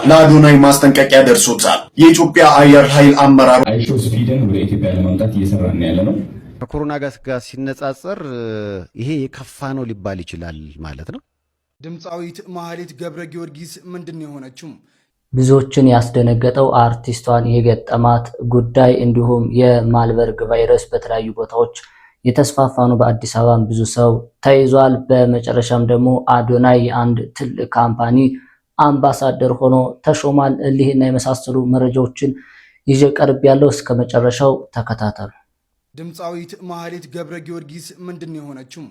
ለአዶናይ ማስጠንቀቂያ ደርሶታል። የኢትዮጵያ አየር ኃይል አመራር አይሾስፒድን ወደ ኢትዮጵያ ለማምጣት እየሰራ ነው ያለነው። ከኮሮና ጋር ሲነጻጸር ይሄ የከፋ ነው ሊባል ይችላል ማለት ነው። ድምፃዊት ማህሌት ገብረ ጊዮርጊስ ምንድነው የሆነችው? ብዙዎችን ያስደነገጠው አርቲስቷን የገጠማት ጉዳይ እንዲሁም የማልበርግ ቫይረስ በተለያዩ ቦታዎች የተስፋፋ ነው። በአዲስ አበባ ብዙ ሰው ተይዟል። በመጨረሻም ደግሞ አዶናይ የአንድ ትልቅ ካምፓኒ አምባሳደር ሆኖ ተሾሟል። እሊህና የመሳሰሉ መረጃዎችን ይዤ ቀርብ ያለው እስከ መጨረሻው ተከታተሉ። ድምፃዊት ማህሌት ገብረ ጊዮርጊስ ምንድነው የሆነችው?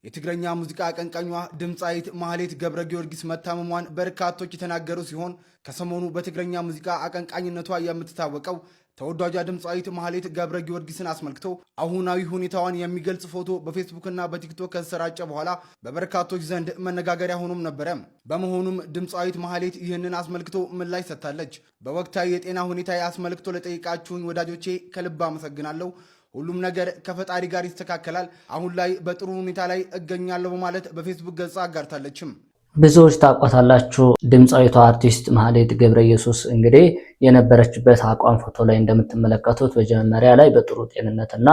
የትግረኛ ሙዚቃ አቀንቃኟ ድምፃዊት ማህሌት ገብረ ጊዮርጊስ መታመሟን በርካቶች የተናገሩ ሲሆን ከሰሞኑ በትግረኛ ሙዚቃ አቀንቃኝነቷ የምትታወቀው ተወዳጇ ድምፃዊት ማህሌት ገብረ ጊዮርጊስን አስመልክቶ አሁናዊ ሁኔታዋን የሚገልጽ ፎቶ በፌስቡክና በቲክቶክ ከተሰራጨ በኋላ በበርካቶች ዘንድ መነጋገሪያ ሆኖም ነበረ። በመሆኑም ድምፃዊት ማህሌት ይህንን አስመልክቶ ምላሽ ሰጥታለች። በወቅታዊ የጤና ሁኔታ አስመልክቶ ለጠይቃችሁኝ ወዳጆቼ ከልብ አመሰግናለሁ። ሁሉም ነገር ከፈጣሪ ጋር ይስተካከላል። አሁን ላይ በጥሩ ሁኔታ ላይ እገኛለሁ በማለት በፌስቡክ ገጻ አጋርታለችም። ብዙዎች ታውቋታላችሁ። ድምፃዊቷ አርቲስት ማህሌት ገብረ ኢየሱስ እንግዲህ የነበረችበት አቋም ፎቶ ላይ እንደምትመለከቱት መጀመሪያ ላይ በጥሩ ጤንነትና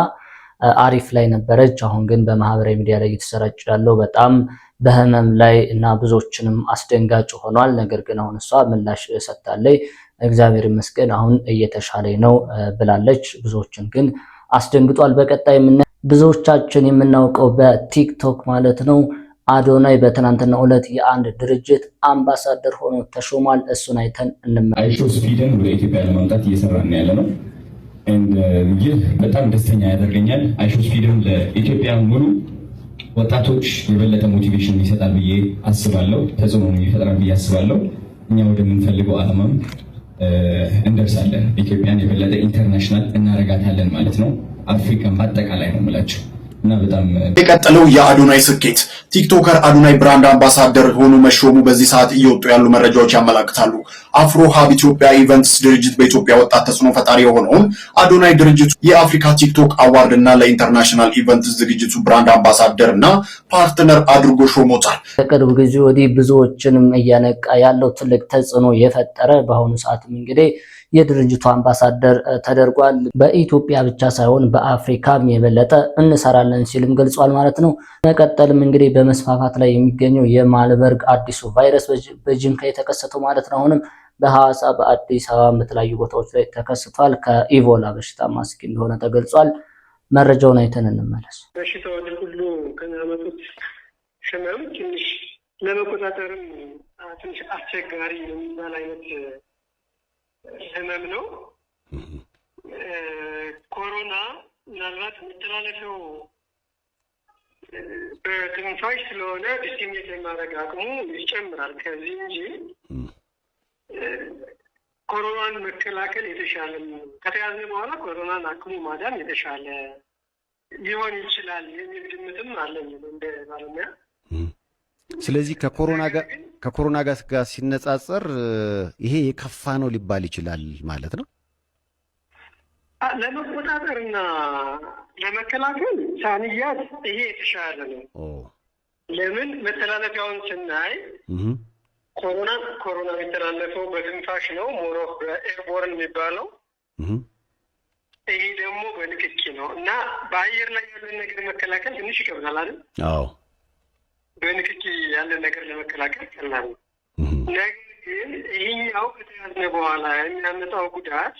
አሪፍ ላይ ነበረች። አሁን ግን በማህበራዊ ሚዲያ ላይ እየተሰራጨ ያለው በጣም በህመም ላይ እና ብዙዎችንም አስደንጋጭ ሆኗል። ነገር ግን አሁን እሷ ምላሽ ሰጥታለች። እግዚአብሔር ይመስገን አሁን እየተሻለኝ ነው ብላለች። ብዙዎችን ግን አስደንግጧል። በቀጣይ ብዙዎቻችን የምናውቀው በቲክቶክ ማለት ነው አዶናይ በትናንትናው ዕለት የአንድ ድርጅት አምባሳደር ሆኖ ተሾሟል። እሱን አይተን እንመለስ። አይሾስፒድን ወደ ኢትዮጵያ ለማምጣት እየሰራን ያለ ነው። ይህ በጣም ደስተኛ ያደርገኛል። አይሾስፒድን ለኢትዮጵያ ሙሉ ወጣቶች የበለጠ ሞቲቬሽን ይሰጣል ብዬ አስባለሁ። ተጽዕኖ ይፈጥራል ብዬ አስባለሁ። እኛ ወደምንፈልገው ዓላማም እንደርሳለን። ኢትዮጵያን የበለጠ ኢንተርናሽናል እናረጋታለን ማለት ነው። አፍሪካን በአጠቃላይ ነው የምላችሁ እና በጣም የቀጠለው የአዶናይ ስኬት ቲክቶከር አዶናይ ብራንድ አምባሳደር ሆኖ መሾሙ በዚህ ሰዓት እየወጡ ያሉ መረጃዎች ያመላክታሉ። አፍሮ ሀብ ኢትዮጵያ ኢቨንትስ ድርጅት በኢትዮጵያ ወጣት ተጽዕኖ ፈጣሪ የሆነውን አዶናይ ድርጅቱ የአፍሪካ ቲክቶክ አዋርድ እና ለኢንተርናሽናል ኢቨንትስ ዝግጅቱ ብራንድ አምባሳደር እና ፓርትነር አድርጎ ሾሞታል። ከቅርብ ጊዜ ወዲህ ብዙዎችንም እያነቃ ያለው ትልቅ ተጽዕኖ የፈጠረ በአሁኑ ሰዓትም እንግዲህ የድርጅቱ አምባሳደር ተደርጓል። በኢትዮጵያ ብቻ ሳይሆን በአፍሪካም የበለጠ እንሰራለን ሲልም ገልጿል ማለት ነው። መቀጠልም እንግዲህ በመስፋፋት ላይ የሚገኘው የማልበርግ አዲሱ ቫይረስ በጅንካ የተከሰተው ማለት ነው አሁንም በሐዋሳ በአዲስ አበባ በተለያዩ ቦታዎች ላይ ተከስቷል። ከኢቦላ በሽታ ማስኪ እንደሆነ ተገልጿል። መረጃውን አይተን እንመለስ። በሽታውን ሁሉ ከሚያመጡት ህመም ትንሽ ለመቆጣጠርም ትንሽ አስቸጋሪ የሚባል አይነት ህመም ነው። ኮሮና ምናልባት የሚተላለፈው በትንፋሽ ስለሆነ ዲስቲሜት የማድረግ አቅሙ ይጨምራል ከዚህ እንጂ ኮሮናን መከላከል የተሻለ ከተያዘ በኋላ ኮሮናን አክሙ ማዳን የተሻለ ሊሆን ይችላል የሚል ግምትም አለኝ እንደ ባለሙያ። ስለዚህ ከኮሮና ጋር ሲነጻጸር ይሄ የከፋ ነው ሊባል ይችላል ማለት ነው። ለመቆጣጠርና ለመከላከል ሳንያዝ ይሄ የተሻለ ነው። ለምን መተላለፊያውን ስናይ ኮሮና የሚተላለፈው በትንፋሽ ነው። ሞሮፍ በኤርቦርን የሚባለው ይሄ ደግሞ በንክኪ ነው እና በአየር ላይ ያለን ነገር መከላከል ትንሽ ይከብዳል አይደል? አዎ። በንክኪ ያለን ነገር ለመከላከል ቀላል ነው። ነገር ግን ይሄኛው ከተያዝነ በኋላ የሚያመጣው ጉዳት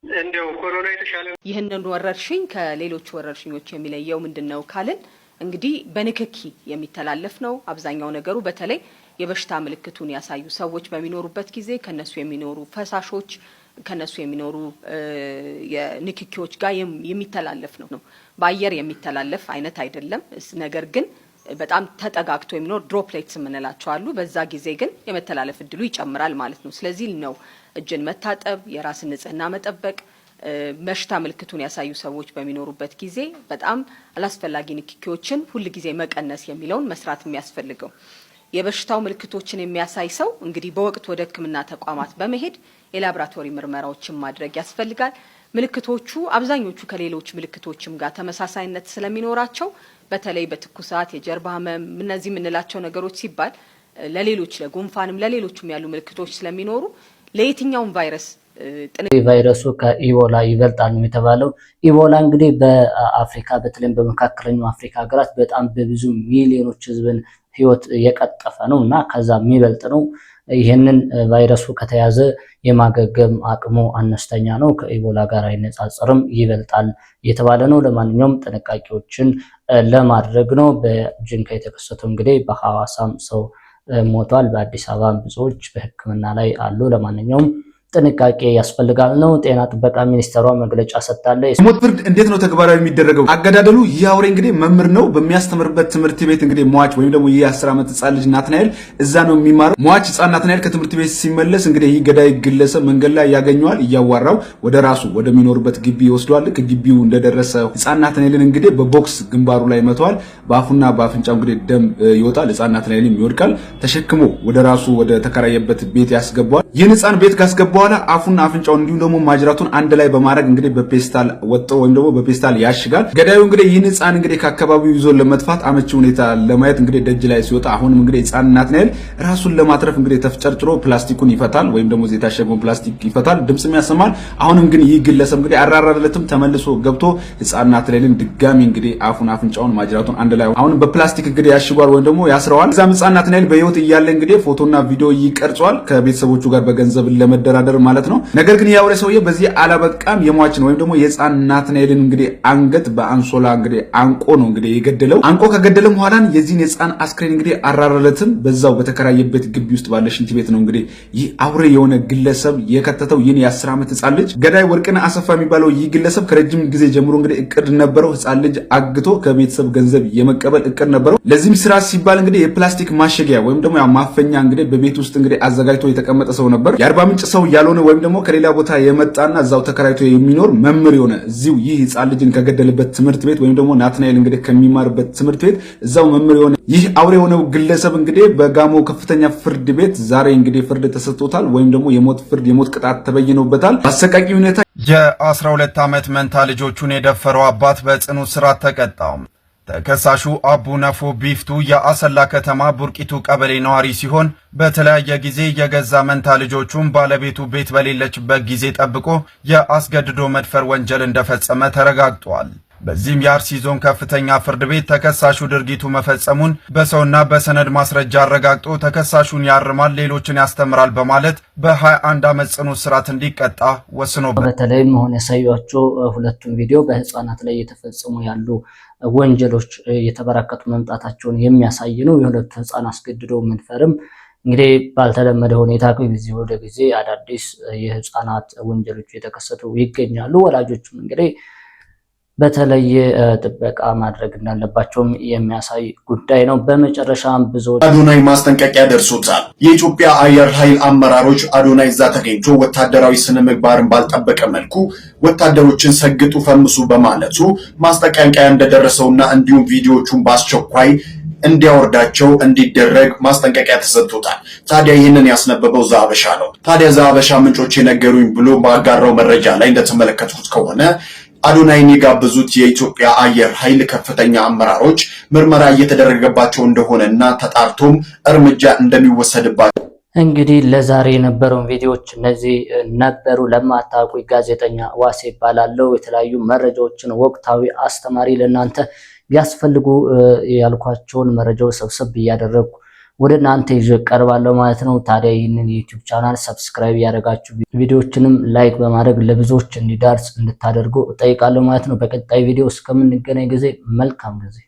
እንደው ኮሮና የተሻለ ነው። ይህንን ወረርሽኝ ከሌሎች ወረርሽኞች የሚለየው ምንድነው ካልን እንግዲህ በንክኪ የሚተላለፍ ነው። አብዛኛው ነገሩ በተለይ የበሽታ ምልክቱን ያሳዩ ሰዎች በሚኖሩበት ጊዜ ከነሱ የሚኖሩ ፈሳሾች ከነሱ የሚኖሩ የንክኪዎች ጋር የሚተላለፍ ነው። በአየር የሚተላለፍ አይነት አይደለም። ነገር ግን በጣም ተጠጋግቶ የሚኖር ድሮፕሌትስ የምንላቸው አሉ። በዛ ጊዜ ግን የመተላለፍ እድሉ ይጨምራል ማለት ነው። ስለዚህ ነው እጅን መታጠብ፣ የራስን ንጽህና መጠበቅ፣ በሽታ ምልክቱን ያሳዩ ሰዎች በሚኖሩበት ጊዜ በጣም አላስፈላጊ ንክኪዎችን ሁሉ ጊዜ መቀነስ የሚለውን መስራት የሚያስፈልገው። የበሽታው ምልክቶችን የሚያሳይ ሰው እንግዲህ በወቅት ወደ ሕክምና ተቋማት በመሄድ የላቦራቶሪ ምርመራዎችን ማድረግ ያስፈልጋል። ምልክቶቹ አብዛኞቹ ከሌሎች ምልክቶችም ጋር ተመሳሳይነት ስለሚኖራቸው በተለይ በትኩሳት፣ የጀርባ ህመም፣ እነዚህ የምንላቸው ነገሮች ሲባል ለሌሎች ለጉንፋንም ለሌሎችም ያሉ ምልክቶች ስለሚኖሩ ለየትኛውም ቫይረሱ ከኢቦላ ይበልጣል ነው የተባለው። ኢቦላ እንግዲህ በአፍሪካ በተለይም በመካከለኛው አፍሪካ ሀገራት በጣም በብዙ ሚሊዮኖች ህዝብን ህይወት የቀጠፈ ነው እና ከዛ የሚበልጥ ነው። ይህንን ቫይረሱ ከተያዘ የማገገም አቅሙ አነስተኛ ነው። ከኢቦላ ጋር አይነጻጸርም፣ ይበልጣል የተባለ ነው። ለማንኛውም ጥንቃቄዎችን ለማድረግ ነው። በጅንካ የተከሰተው እንግዲህ በሐዋሳም ሰው ሞቷል። በአዲስ አበባ ብዙዎች በሕክምና ላይ አሉ። ለማንኛውም ጥንቃቄ ያስፈልጋል ነው። ጤና ጥበቃ ሚኒስቴሯ መግለጫ ሰጥታለች። ሞት ፍርድ እንዴት ነው ተግባራዊ የሚደረገው? አገዳደሉ ይህ አውሬ እንግዲህ መምህር ነው። በሚያስተምርበት ትምህርት ቤት እንግዲህ ሟች ወይም ደግሞ የ10 ዓመት ህፃን ልጅ ናትናኤል እዛ ነው የሚማረው። ሟች ህፃን ናትናኤል ከትምህርት ቤት ሲመለስ እንግዲህ ይህ ገዳይ ግለሰብ መንገድ ላይ ያገኘዋል። እያዋራው ወደ ራሱ ወደሚኖርበት ግቢ ይወስደዋል። ከግቢው እንደደረሰ ህፃን ናትናኤልን እንግዲህ በቦክስ ግንባሩ ላይ መተዋል። በአፉና በአፍንጫው እንግዲህ ደም ይወጣል። ህፃን ናትናኤልም ይወድቃል። ተሸክሞ ወደ ራሱ ወደ ተከራየበት ቤት ያስገባዋል። ይህን ህፃን ቤት ካስገባ በኋላ አፉና አፍንጫውን እንዲሁም ደግሞ ማጅራቱን አንድ ላይ በማድረግ እንግዲህ በፔስታል ወጥቶ ወይም ደግሞ በፔስታል ያሽጋል። ገዳዩ እንግዲህ ይህን ህፃን እንግዲህ ከአካባቢው ይዞ ለመጥፋት አመቺ ሁኔታ ለማየት እንግዲህ ደጅ ላይ ሲወጣ አሁንም እንግዲህ ህፃን ናትናኤል ራሱን ለማትረፍ እንግዲህ ተፍጨርጭሮ ፕላስቲኩን ይፈታል ወይም ደግሞ የታሸገውን ፕላስቲክ ይፈታል፣ ድምጽም ያሰማል። አሁንም ግን ይህ ግለሰብ እንግዲህ አራራለትም ተመልሶ ገብቶ ህፃን ናትናኤልን ድጋሚ እንግዲህ አፉን አፍንጫውን ማጅራቱን አንድ ላይ አሁንም በፕላስቲክ እንግዲህ ያሽጓል ወይም ደግሞ ያስረዋል። እዛም ህፃን ናትናኤል በህይወት እያለ እንግዲህ ፎቶና ቪዲዮ ይቀርጿል ከቤተሰቦቹ ጋር በገንዘብ ለመደራደር ማለት ነው። ነገር ግን ያውሬ ሰውዬ በዚህ አላበቃም። የሟችን ወይም ደግሞ የህፃን ናትናኤልን እንግዲህ አንገት በአንሶላ እንግዲህ አንቆ ነው እንግዲህ የገደለው። አንቆ ከገደለም በኋላ የዚህን የህፃን አስክሬን እንግዲህ አራራለትም በዛው በተከራየበት ግቢ ውስጥ ባለ ሽንት ቤት ነው እንግዲህ ይህ አውሬ የሆነ ግለሰብ የከተተው። ይህን የ10 ዓመት ህፃን ልጅ ገዳይ ወርቅነህ አሰፋ የሚባለው ይህ ግለሰብ ከረጅም ጊዜ ጀምሮ እንግዲህ እቅድ ነበረው። ህፃን ልጅ አግቶ ከቤተሰብ ገንዘብ የመቀበል እቅድ ነበረው። ለዚህም ስራ ሲባል እንግዲህ የፕላስቲክ ማሸጊያ ወይም ደግሞ ማፈኛ እንግዲህ በቤት ውስጥ እንግዲህ አዘጋጅቶ የተቀመጠ ሰው ነበር። የአርባ ምንጭ ሰው ያልሆነ ወይም ደግሞ ከሌላ ቦታ የመጣና እዛው ተከራይቶ የሚኖር መምህር የሆነ እዚሁ ይህ ህፃን ልጅን ከገደለበት ትምህርት ቤት ወይም ደግሞ ናትናኤል እንግዲህ ከሚማርበት ትምህርት ቤት እዛው መምህር የሆነ ይህ አውሬ የሆነው ግለሰብ እንግዲህ በጋሞ ከፍተኛ ፍርድ ቤት ዛሬ እንግዲህ ፍርድ ተሰጥቶታል ወይም ደግሞ የሞት ቅጣት ተበይኖበታል። በአሰቃቂ ሁኔታ የ12 ዓመት መንታ ልጆቹን የደፈረው አባት በጽኑ እስራት ተቀጣ። ተከሳሹ አቡ ነፎ ቢፍቱ የአሰላ ከተማ ቡርቂቱ ቀበሌ ነዋሪ ሲሆን በተለያየ ጊዜ የገዛ መንታ ልጆቹን ባለቤቱ ቤት በሌለችበት ጊዜ ጠብቆ የአስገድዶ መድፈር ወንጀል እንደፈጸመ ተረጋግጧል። በዚህም የአርሲ ዞን ከፍተኛ ፍርድ ቤት ተከሳሹ ድርጊቱ መፈጸሙን በሰውና በሰነድ ማስረጃ አረጋግጦ ተከሳሹን ያርማል፣ ሌሎችን ያስተምራል በማለት በ21 ዓመት ጽኑ እስራት እንዲቀጣ ወስኖበታል። በተለይም አሁን ያሳያቸው ሁለቱም ቪዲዮ በህፃናት ላይ የተፈጸሙ ያሉ ወንጀሎች የተበራከቱ መምጣታቸውን የሚያሳይ ነው። የሁለቱ ህፃን አስገድዶ መድፈርም እንግዲህ ባልተለመደ ሁኔታ ከጊዜ ወደ ጊዜ አዳዲስ የህፃናት ወንጀሎች የተከሰቱ ይገኛሉ። ወላጆችም እንግዲህ በተለየ ጥበቃ ማድረግ እንዳለባቸውም የሚያሳይ ጉዳይ ነው። በመጨረሻም ብዙዎች አዶናይ ማስጠንቀቂያ ደርሶታል። የኢትዮጵያ አየር ኃይል አመራሮች አዶናይ እዛ ተገኝቶ ወታደራዊ ስነ ምግባርን ባልጠበቀ መልኩ ወታደሮችን ሰግጡ ፈምሱ በማለቱ ማስጠንቀቂያ እንደደረሰውና እንዲሁም ቪዲዮዎቹን በአስቸኳይ እንዲያወርዳቸው እንዲደረግ ማስጠንቀቂያ ተሰጥቶታል። ታዲያ ይህንን ያስነበበው ዛበሻ ነው። ታዲያ ዛበሻ ምንጮች የነገሩኝ ብሎ ባጋራው መረጃ ላይ እንደተመለከቱት ከሆነ አዶናይን የጋበዙት የኢትዮጵያ አየር ኃይል ከፍተኛ አመራሮች ምርመራ እየተደረገባቸው እንደሆነና ተጣርቶም እርምጃ እንደሚወሰድባቸው እንግዲህ ለዛሬ የነበረውን ቪዲዮዎች እነዚህ ነበሩ። ለማታውቁ ጋዜጠኛ ዋሴ ይባላለው። የተለያዩ መረጃዎችን ወቅታዊ፣ አስተማሪ ለእናንተ ያስፈልጉ ያልኳቸውን መረጃዎች ሰብሰብ እያደረግኩ ወደ እናንተ ይዤ ቀርባለሁ ማለት ነው። ታዲያ ይህንን ዩቲዩብ ቻናል ሰብስክራይብ ያደረጋችሁ ቪዲዮዎችንም ላይክ በማድረግ ለብዙዎች እንዲዳርስ እንድታደርጉ እጠይቃለሁ ማለት ነው። በቀጣይ ቪዲዮ እስከምንገናኝ ጊዜ መልካም ጊዜ